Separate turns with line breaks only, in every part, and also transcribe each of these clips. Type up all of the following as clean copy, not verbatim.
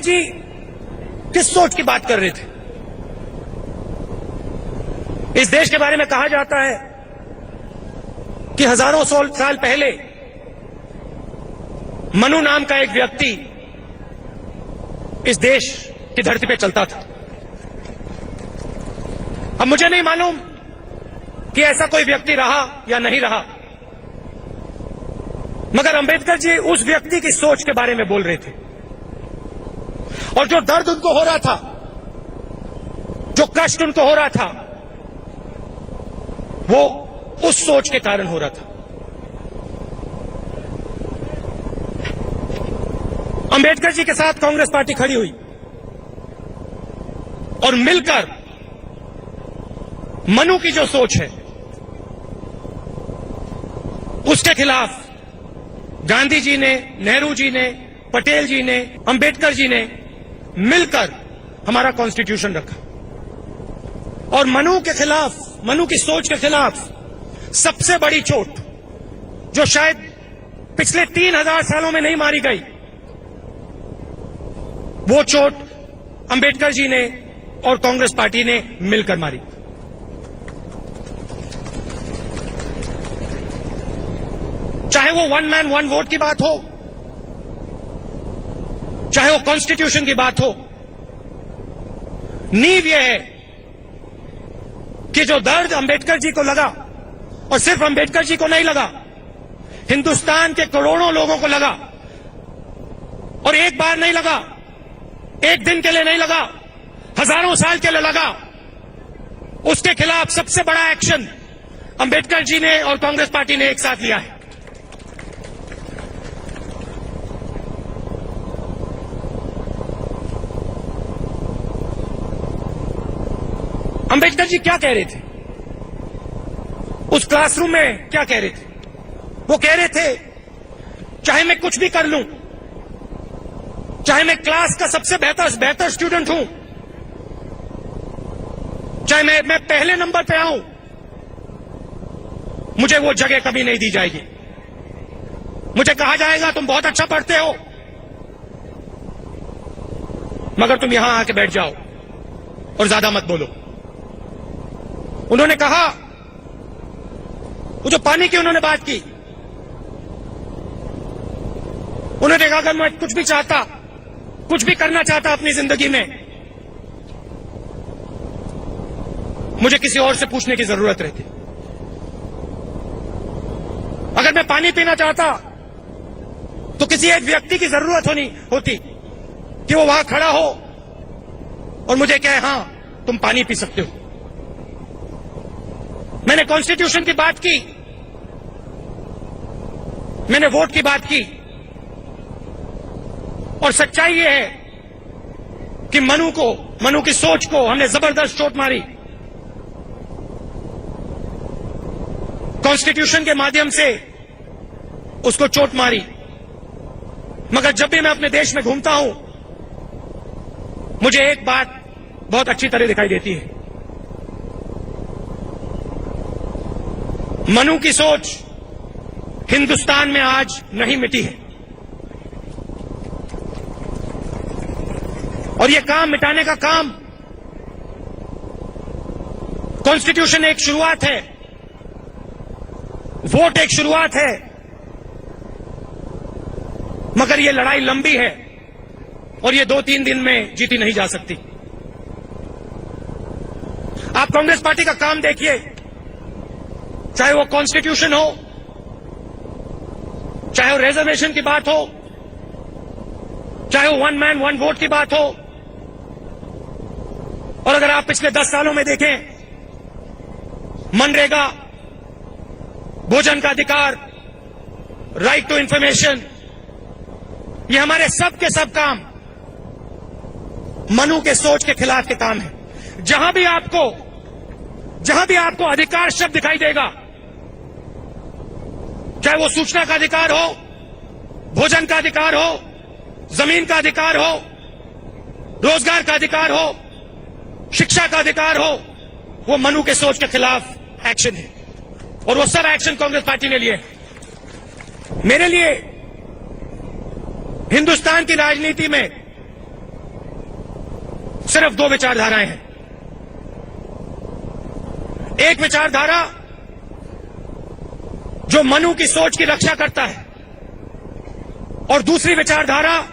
जी किस सोच की बात कर रहे थे? इस देश के बारे में कहा जाता है कि हजारों साल पहले मनु नाम का एक व्यक्ति इस देश की धरती पे चलता था। अब मुझे नहीं मालूम कि ऐसा कोई व्यक्ति रहा या नहीं रहा, मगर अंबेडकर जी उस व्यक्ति की सोच के बारे में बोल रहे थे। और जो दर्द उनको हो रहा था, जो कष्ट उनको हो रहा था, वो उस सोच के कारण हो रहा था। अंबेडकर जी के साथ कांग्रेस पार्टी खड़ी हुई और मिलकर मनु की जो सोच है उसके खिलाफ गांधी जी ने, नेहरू जी ने, पटेल जी ने, अंबेडकर जी ने मिलकर हमारा कॉन्स्टिट्यूशन रखा। और मनु के खिलाफ, मनु की सोच के खिलाफ सबसे बड़ी चोट जो शायद पिछले 3000 सालों में नहीं मारी गई, वो चोट अंबेडकर जी ने और कांग्रेस पार्टी ने मिलकर मारी। चाहे वो वन मैन वन वोट की बात हो, चाहे वो कॉन्स्टिट्यूशन की बात हो, नींव यह है कि जो दर्द अंबेडकर जी को लगा, और सिर्फ अंबेडकर जी को नहीं लगा, हिंदुस्तान के करोड़ों लोगों को लगा, और एक बार नहीं लगा, एक दिन के लिए नहीं लगा, हजारों साल के लिए लगा, उसके खिलाफ सबसे बड़ा एक्शन अंबेडकर जी ने और कांग्रेस पार्टी ने एक साथ लिया है। अंबेडकर जी क्या कह रहे थे? उस क्लासरूम में क्या कह रहे थे? वो कह रहे थे चाहे मैं कुछ भी कर लूं, चाहे मैं क्लास का सबसे बेहतर स्टूडेंट हूं, चाहे मैं पहले नंबर पे आऊं, मुझे वो जगह कभी नहीं दी जाएगी। मुझे कहा जाएगा तुम बहुत अच्छा पढ़ते हो, मगर तुम यहां आके बैठ जाओ और ज्यादा मत बोलो। उन्होंने कहा, वो जो पानी की उन्होंने बात की, उन्होंने कहा अगर मैं कुछ भी चाहता, कुछ भी करना चाहता अपनी जिंदगी में, मुझे किसी और से पूछने की जरूरत रहती। अगर मैं पानी पीना चाहता तो किसी एक व्यक्ति की जरूरत होती कि वो वहां खड़ा हो और मुझे कहे हां तुम पानी पी सकते हो। मैंने कॉन्स्टिट्यूशन की बात की, मैंने वोट की बात की, और सच्चाई यह है कि मनु की सोच को हमने जबरदस्त चोट मारी। कॉन्स्टिट्यूशन के माध्यम से उसको चोट मारी, मगर जब भी मैं अपने देश में घूमता हूं, मुझे एक बात बहुत अच्छी तरह दिखाई देती है। मनु की सोच हिंदुस्तान में आज नहीं मिटी है, और यह काम मिटाने का काम, कॉन्स्टिट्यूशन एक शुरुआत है, वोट एक शुरुआत है, मगर यह लड़ाई लंबी है और यह 2-3 दिन में जीती नहीं जा सकती। आप कांग्रेस पार्टी का काम देखिए, चाहे वो कॉन्स्टिट्यूशन हो, चाहे वो रिजर्वेशन की बात हो, चाहे वो वन मैन वन वोट की बात हो, और अगर आप पिछले 10 सालों में देखें, मनरेगा, भोजन का अधिकार, राइट टू इंफॉर्मेशन, ये हमारे सब के सब काम मनु के सोच के खिलाफ के काम है। जहां भी आपको अधिकार शब्द दिखाई देगा, चाहे वो सूचना का अधिकार हो, भोजन का अधिकार हो, जमीन का अधिकार हो, रोजगार का अधिकार हो, शिक्षा का अधिकार हो, वो मनु के सोच के खिलाफ एक्शन है, और वो सब एक्शन कांग्रेस पार्टी ने लिए। मेरे लिए हिंदुस्तान की राजनीति में सिर्फ दो विचारधाराएं हैं। एक विचारधारा जो मनु की सोच की रक्षा करता है और दूसरी विचारधारा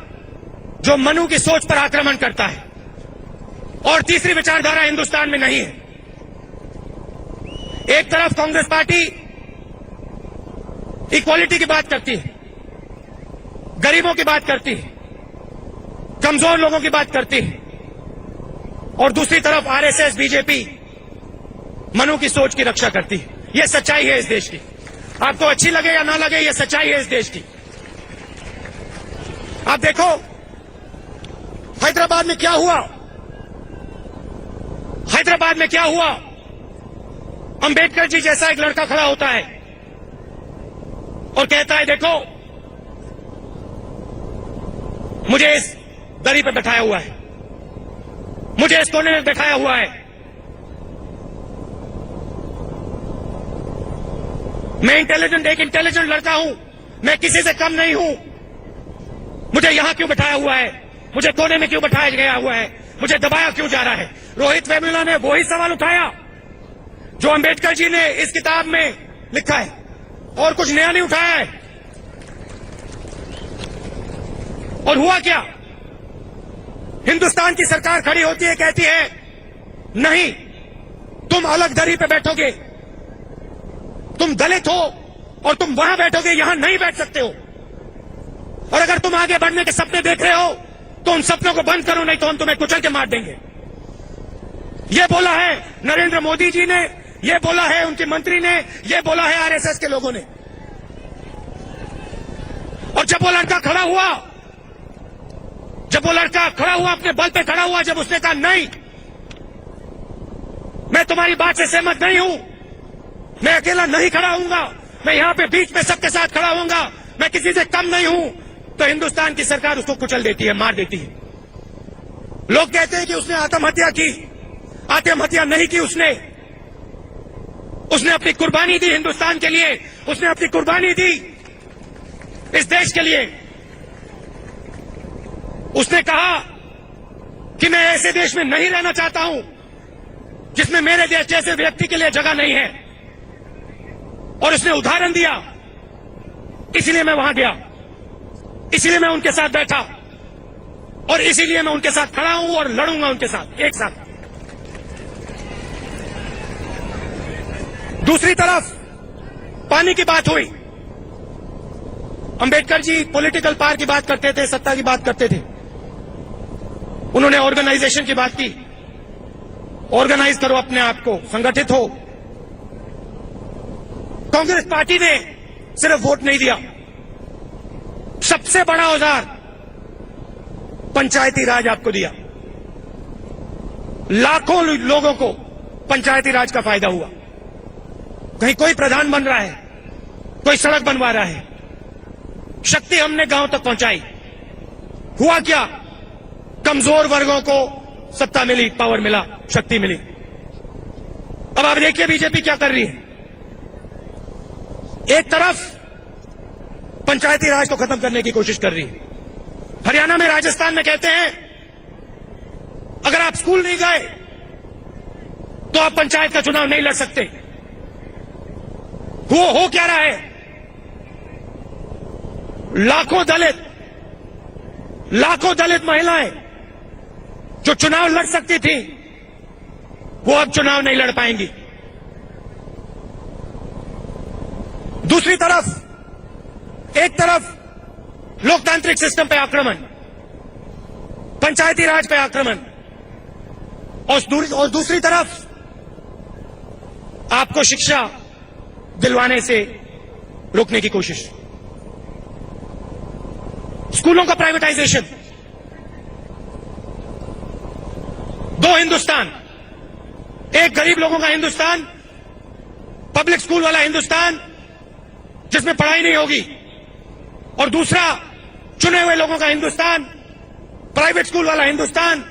जो मनु की सोच पर आक्रमण करता है, और तीसरी विचारधारा हिंदुस्तान में नहीं है। एक तरफ कांग्रेस पार्टी इक्वालिटी की बात करती है, गरीबों की बात करती है, कमजोर लोगों की बात करती है, और दूसरी तरफ आरएसएस बीजेपी मनु की सोच की रक्षा करती है। यह सच्चाई है इस देश की। आपको अच्छी लगे या ना लगे, यह सच्चाई है इस देश की। आप देखो हैदराबाद में क्या हुआ। हैदराबाद में क्या हुआ? अंबेडकर जी जैसा एक लड़का खड़ा होता है और कहता है, देखो मुझे इस दरी पर बैठाया हुआ है, मुझे इस कोने में बैठाया हुआ है, मैं एक इंटेलिजेंट लड़का हूं, मैं किसी से कम नहीं हूं, मुझे यहां क्यों बैठाया हुआ है, मुझे कोने में क्यों बैठाया गया हुआ है, मुझे दबाया क्यों जा रहा है? रोहित वेमुला ने वही सवाल उठाया जो अंबेडकर जी ने इस किताब में लिखा है, और कुछ नया नहीं उठाया है। और हुआ क्या? हिंदुस्तान की सरकार खड़ी होती है, कहती है नहीं, तुम अलग दरी पे बैठोगे, तुम दलित हो और तुम वहां बैठोगे, यहां नहीं बैठ सकते हो, और अगर तुम आगे बढ़ने के सपने देख रहे हो तो उन सपनों को बंद करो, नहीं तो हम तुम्हें कुचल के मार देंगे। यह बोला है नरेंद्र मोदी जी ने, यह बोला है उनके मंत्री ने, यह बोला है आरएसएस के लोगों ने। और जब वो लड़का खड़ा हुआ, अपने बल पे खड़ा हुआ, जब उसने कहा नहीं, मैं तुम्हारी बात से सहमत नहीं हूं, मैं अकेला नहीं खड़ा होऊंगा, मैं यहां पे बीच में सबके साथ खड़ा होऊंगा, मैं किसी से कम नहीं हूं, तो हिंदुस्तान की सरकार उसको कुचल देती है, मार देती है। लोग कहते हैं कि उसने आत्महत्या की। आत्महत्या नहीं की उसने अपनी कुर्बानी दी हिंदुस्तान के लिए, उसने अपनी कुर्बानी दी इस देश के लिए। उसने कहा कि मैं ऐसे देश में नहीं रहना चाहता हूं जिसमें मेरे देश जैसे व्यक्ति के लिए जगह नहीं है, और उसने उदाहरण दिया, इसलिए मैं वहां गया, इसीलिए मैं उनके साथ बैठा, और इसीलिए मैं उनके साथ खड़ा हूं और लड़ूंगा उनके साथ एक साथ। दूसरी तरफ पानी की बात हुई। अंबेडकर जी पॉलिटिकल पावर की बात करते थे, सत्ता की बात करते थे। उन्होंने ऑर्गेनाइजेशन की बात की, ऑर्गेनाइज करो अपने आप को, संगठित हो। कांग्रेस पार्टी ने सिर्फ वोट नहीं दिया, सबसे बड़ा औजार पंचायती राज आपको दिया। लाखों लोगों को पंचायती राज का फायदा हुआ। कहीं कोई प्रधान बन रहा है, कोई सड़क बनवा रहा है, शक्ति हमने गांव तक पहुंचाई। हुआ क्या? कमजोर वर्गों को सत्ता मिली, पावर मिला, शक्ति मिली। अब आप देखिए बीजेपी क्या कर रही है। एक तरफ पंचायती राज को खत्म करने की कोशिश कर रही है। हरियाणा में, राजस्थान में कहते हैं अगर आप स्कूल नहीं गए तो आप पंचायत का चुनाव नहीं लड़ सकते। वो हो क्या रहा है? लाखों दलित महिलाएं जो चुनाव लड़ सकती थी, वो अब चुनाव नहीं लड़ पाएंगी। दूसरी तरफ, एक तरफ लोकतांत्रिक सिस्टम पे आक्रमण, पंचायती राज पे आक्रमण, और दूसरी तरफ आपको शिक्षा दिलवाने से रोकने की कोशिश। स्कूलों का प्राइवेटाइजेशन। दो हिंदुस्तान, एक गरीब लोगों का हिंदुस्तान, पब्लिक स्कूल वाला हिंदुस्तान जिसमें पढ़ाई नहीं होगी, और दूसरा चुने हुए लोगों का हिंदुस्तान, प्राइवेट स्कूल वाला हिंदुस्तान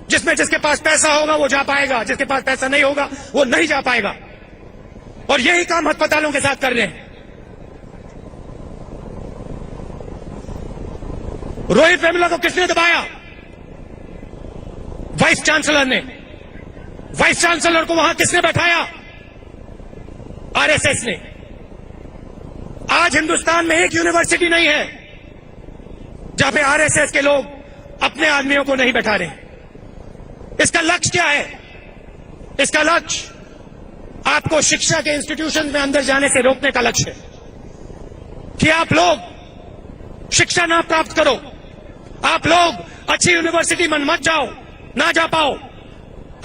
जिसमें जिसके पास पैसा होगा वो जा पाएगा, जिसके पास पैसा नहीं होगा वो नहीं जा पाएगा। और यही काम अस्पतालों के साथ कर रहे हैं। रोहित वेमुला को किसने दबाया? वाइस चांसलर ने, वाइस चांसलर को वहां किसने बैठाया? आरएसएस ने। आज हिंदुस्तान में एक यूनिवर्सिटी नहीं है जहां पे आरएसएस के लोग अपने आदमियों को नहीं बैठा रहे। इसका लक्ष्य क्या है? इसका लक्ष्य आपको शिक्षा के इंस्टीट्यूशन में अंदर जाने से रोकने का लक्ष्य है कि आप लोग शिक्षा ना प्राप्त करो, आप लोग अच्छी यूनिवर्सिटी में मत जाओ, ना जा पाओ,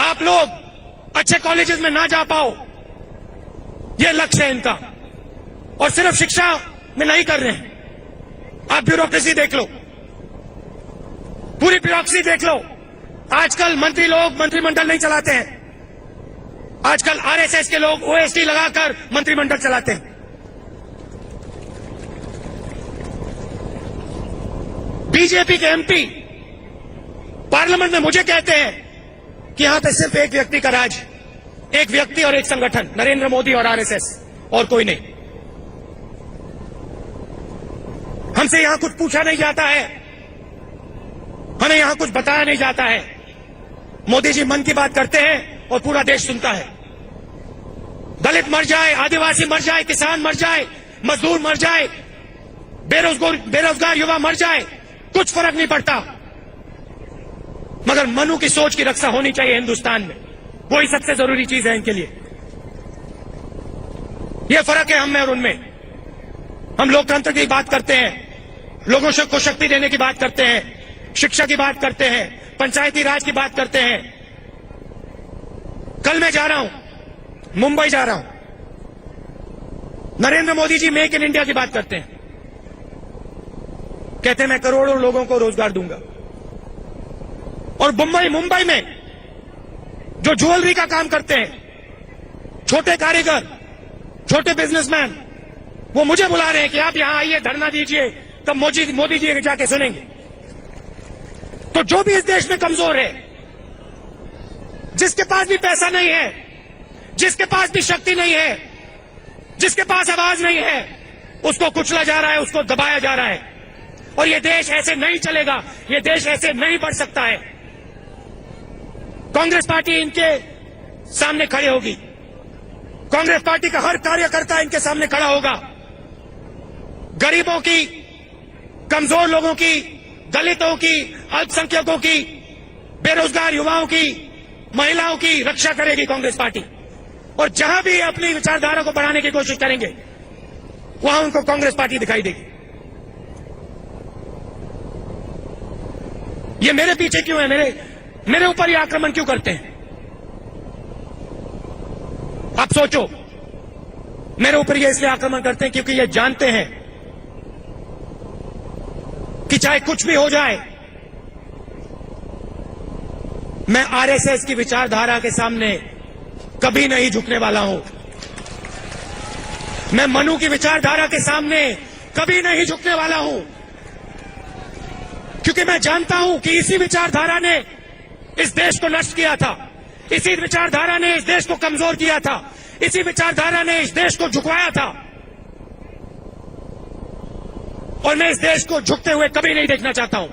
आप लोग अच्छे कॉलेजेस में ना जा पाओ। यह लक्ष्य है इनका। और सिर्फ शिक्षा में नहीं कर रहे हैं, आप ब्यूरोक्रेसी देख लो, पूरी ब्यूरोक्रेसी देख लो। आजकल मंत्री लोग मंत्रिमंडल नहीं चलाते हैं, आजकल आरएसएस के लोग ओएसडी लगाकर मंत्रिमंडल चलाते हैं। बीजेपी के एमपी पार्लियामेंट में मुझे कहते हैं कि यहां पे सिर्फ एक व्यक्ति का राज, एक व्यक्ति और एक संगठन, नरेंद्र मोदी और आरएसएस, और कोई नहीं। हमसे यहां कुछ पूछा नहीं जाता है, हमें यहां कुछ बताया नहीं जाता है। मोदी जी मन की बात करते हैं और पूरा देश सुनता है। दलित मर जाए, आदिवासी मर जाए, किसान मर जाए, मजदूर मर जाए, बेरोजगार युवा मर जाए, कुछ फर्क नहीं पड़ता, मगर मनु की सोच की रक्षा होनी चाहिए हिंदुस्तान में। वही सबसे जरूरी चीज है इनके लिए। यह फर्क है हम में और उनमें। हम लोकतंत्र की बात करते हैं, लोगों को शक्ति देने की बात करते हैं, शिक्षा की बात करते हैं, पंचायती राज की बात करते हैं। कल मैं जा रहा हूं, मुंबई जा रहा हूं, Narendra Modi ji make in India की बात करते हैं, कहते हैं मैं करोड़ों लोगों को रोजगार दूंगा। और मुंबई में जो ज्वेलरी का काम करते हैं, छोटे कारीगर, छोटे बिजनेसमैन, वो मुझे बुला रहे हैं कि आप यहां आइए, धरना दीजिए, तब मोदी जी जाके सुनेंगे। तो जो भी इस देश में कमजोर है, जिसके पास भी पैसा नहीं है, जिसके पास भी शक्ति नहीं है, जिसके पास आवाज नहीं है, उसको कुचला जा रहा है, उसको दबाया जा रहा है। और ये देश ऐसे नहीं चलेगा, ये देश ऐसे नहीं बढ़ सकता है। कांग्रेस पार्टी इनके सामने खड़े होगी, कांग्रेस पार्टी का हर कार्यकर्ता इनके सामने खड़ा होगा। गरीबों की, कमजोर लोगों की, दलितों की, अल्पसंख्यकों की, बेरोजगार युवाओं की, महिलाओं की रक्षा करेगी कांग्रेस पार्टी। और जहां भी अपनी विचारधारा को बढ़ाने की कोशिश करेंगे, वहां उनको कांग्रेस पार्टी दिखाई देगी। ये मेरे पीछे क्यों है, मेरे ऊपर ये आक्रमण क्यों करते हैं? आप सोचो, मेरे ऊपर ये इसलिए आक्रमण करते हैं क्योंकि ये जानते हैं कि चाहे कुछ भी हो जाए, मैं आरएसएस की विचारधारा के सामने कभी नहीं झुकने वाला हूं। मैं मनु की विचारधारा के सामने कभी नहीं झुकने वाला हूं, क्योंकि मैं जानता हूं कि इसी विचारधारा ने इस देश को नष्ट किया था, इसी विचारधारा ने इस देश को कमजोर किया था, इसी विचारधारा ने इस देश को झुकवाया था। और मैं इस देश को झुकते हुए कभी नहीं देखना चाहता हूं।